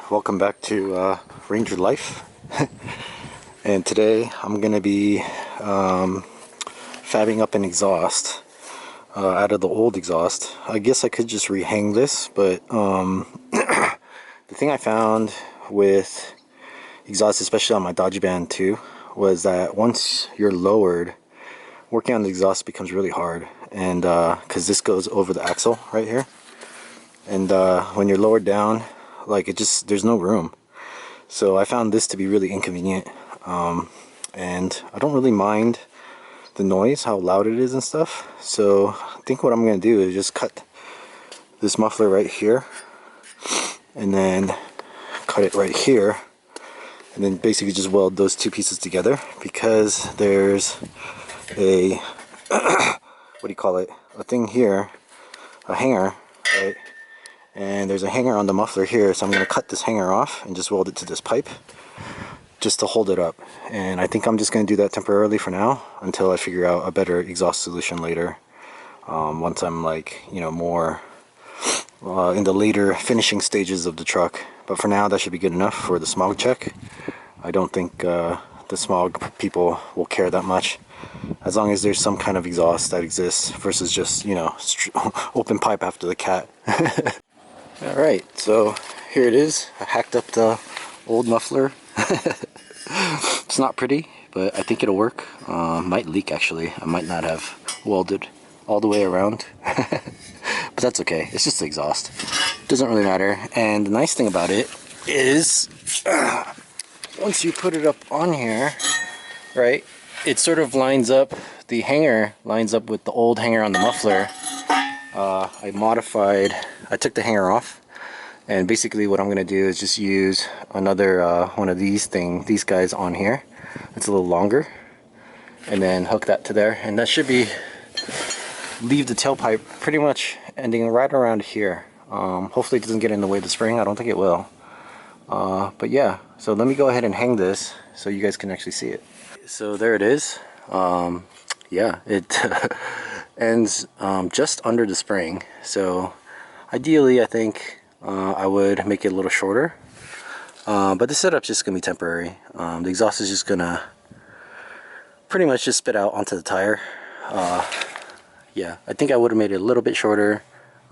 welcome back to Ranger Life. And today I'm gonna be fabbing up an exhaust out of the old exhaust. I guess I could just rehang this, but the thing I found with exhaust, especially on my Dodge Band 2, was that once you're lowered, working on the exhaust becomes really hard, and because this goes over the axle right here, and when you're lowered down, like, there's no room. So I found this to be really inconvenient, and I don't really mind the noise, how loud it is and stuff. So I think what I'm gonna do is just cut this muffler right here, and then cut it right here, and then basically just weld those two pieces together, because there's a what do you call it, a thing here, a hanger, right? And there's a hanger on the muffler here, so I'm going to cut this hanger off and just weld it to this pipe just to hold it up. And I think I'm just going to do that temporarily for now until I figure out a better exhaust solution later, once I'm, like, you know, more in the later finishing stages of the truck. But for now, that should be good enough for the smog check. I don't think the smog people will care that much, as long as there's some kind of exhaust that exists versus just, you know, open pipe after the cat. Alright, so here it is. I hacked up the old muffler. It's not pretty, but I think it'll work. Might leak, actually. I might not have welded all the way around. But that's okay. It's just the exhaust. Doesn't really matter. And the nice thing about it is, once you put it up on here, right, it sort of lines up, the hanger lines up with the old hanger on the muffler. I took the hanger off, and basically what I'm going to do is just use another one of these guys on here. It's a little longer, and then hook that to there, and that should leave the tailpipe pretty much ending right around here. Hopefully it doesn't get in the way of the spring. I don't think it will. But yeah, so let me go ahead and hang this so you guys can actually see it. So there it is. Yeah, it ends just under the spring. So ideally, I think I would make it a little shorter, but the setup's just gonna be temporary. The exhaust is just gonna pretty much just spit out onto the tire. Yeah, I think I would have made it a little bit shorter,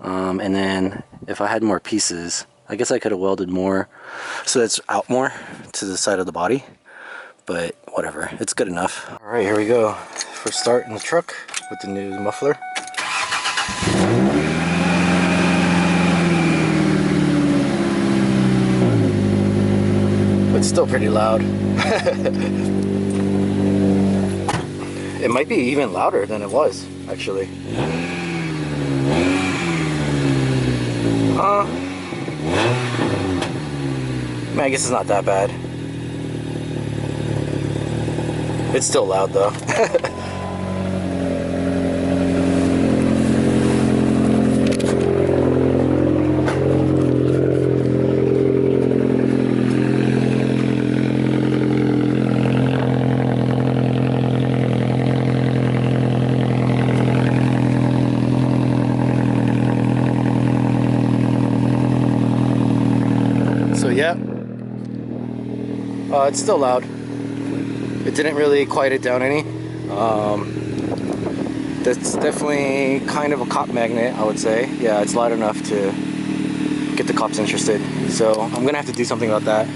and then if I had more pieces, I guess I could have welded more so it's out more to the side of the body, but whatever, it's good enough. All right, here we go. First start in the truck with the new muffler. But it's still pretty loud. It might be even louder than it was, actually. I guess it's not that bad. It's still loud though. So yeah, it's still loud. It didn't really quiet it down any. That's definitely kind of a cop magnet, I would say. Yeah, it's loud enough to get the cops interested. So I'm gonna have to do something about that.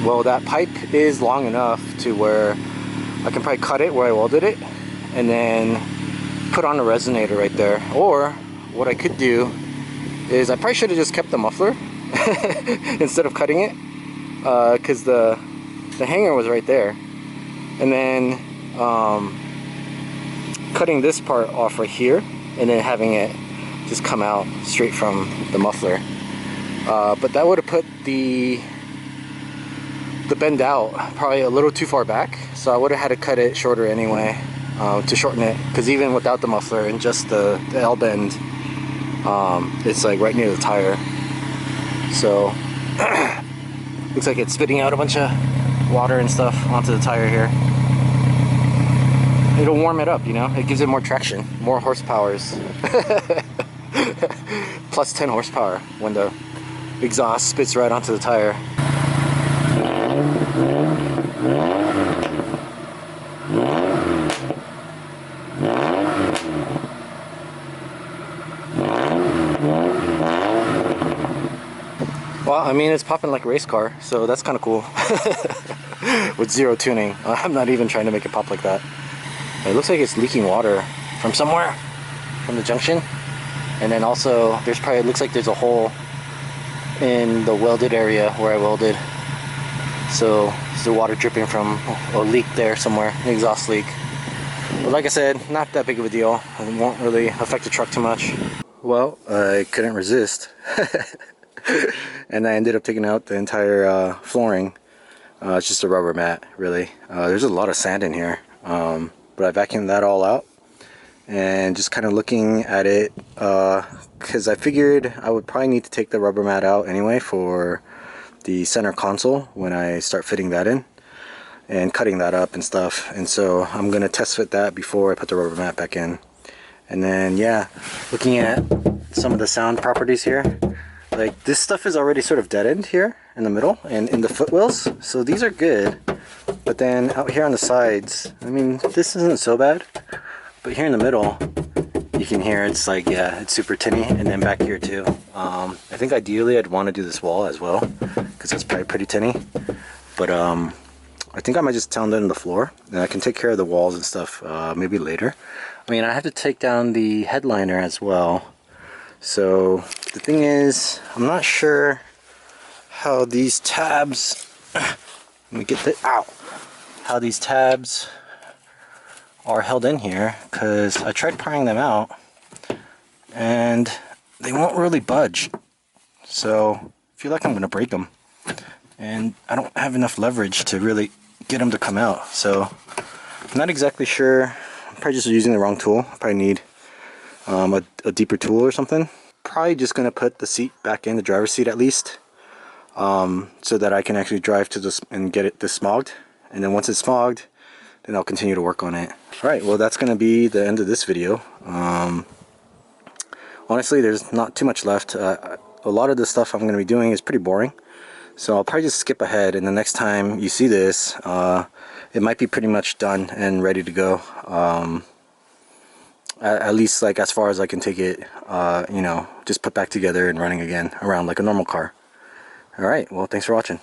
Well, that pipe is long enough to where I can probably cut it where I welded it, and then put on a resonator right there. Or what I could do is I probably should have just kept the muffler instead of cutting it, because the hanger was right there, and then cutting this part off right here, and then having it just come out straight from the muffler. But that would have put the bend out probably a little too far back, so I would have had to cut it shorter anyway, to shorten it, because even without the muffler and just the L bend, it's like right near the tire. So looks like it's spitting out a bunch of water and stuff onto the tire here. It'll warm it up, you know, it gives it more traction, more horsepowers. Plus 10 horsepower when the exhaust spits right onto the tire. Well, I mean, it's popping like a race car, so that's kind of cool. With zero tuning. I'm not even trying to make it pop like that. It looks like it's leaking water from somewhere, from the junction. And then also, there's probably, it looks like there's a hole in the welded area where I welded. So, there's the water dripping from a leak there somewhere, an exhaust leak. But like I said, not that big of a deal. It won't really affect the truck too much. Well, I couldn't resist. And I ended up taking out the entire flooring. It's just a rubber mat, really. There's a lot of sand in here, but I vacuumed that all out. And just kind of looking at it, because I figured I would probably need to take the rubber mat out anyway for the center console when I start fitting that in and cutting that up and stuff. And so I'm going to test fit that before I put the rubber mat back in. And then, yeah, looking at some of the sound properties here, like this stuff is already sort of deadened here in the middle and in the footwells, so these are good. But then out here on the sides, I mean, this isn't so bad, but here in the middle you can hear it's like, yeah, it's super tinny. And then back here too, I think ideally I'd want to do this wall as well because it's probably pretty tinny, but I think I might just pound it in the floor and I can take care of the walls and stuff maybe later. I mean, I have to take down the headliner as well. So the thing is, I'm not sure how these tabs, let me get the, ow, how these tabs are held in here, because I tried prying them out and they won't really budge. So I feel like I'm going to break them, and I don't have enough leverage to really get them to come out. So I'm not exactly sure. I'm probably just using the wrong tool. I probably need a deeper tool or something. Probably just going to put the seat back in, the driver's seat at least, so that I can actually drive to this and get it smogged. And then once it's smogged, then I'll continue to work on it. Alright, well that's going to be the end of this video. Honestly, there's not too much left. A lot of the stuff I'm going to be doing is pretty boring, so I'll probably just skip ahead, and the next time you see this, it might be pretty much done and ready to go. At least like as far as I can take it, you know, just put back together and running again around like a normal car. Alright, well thanks for watching.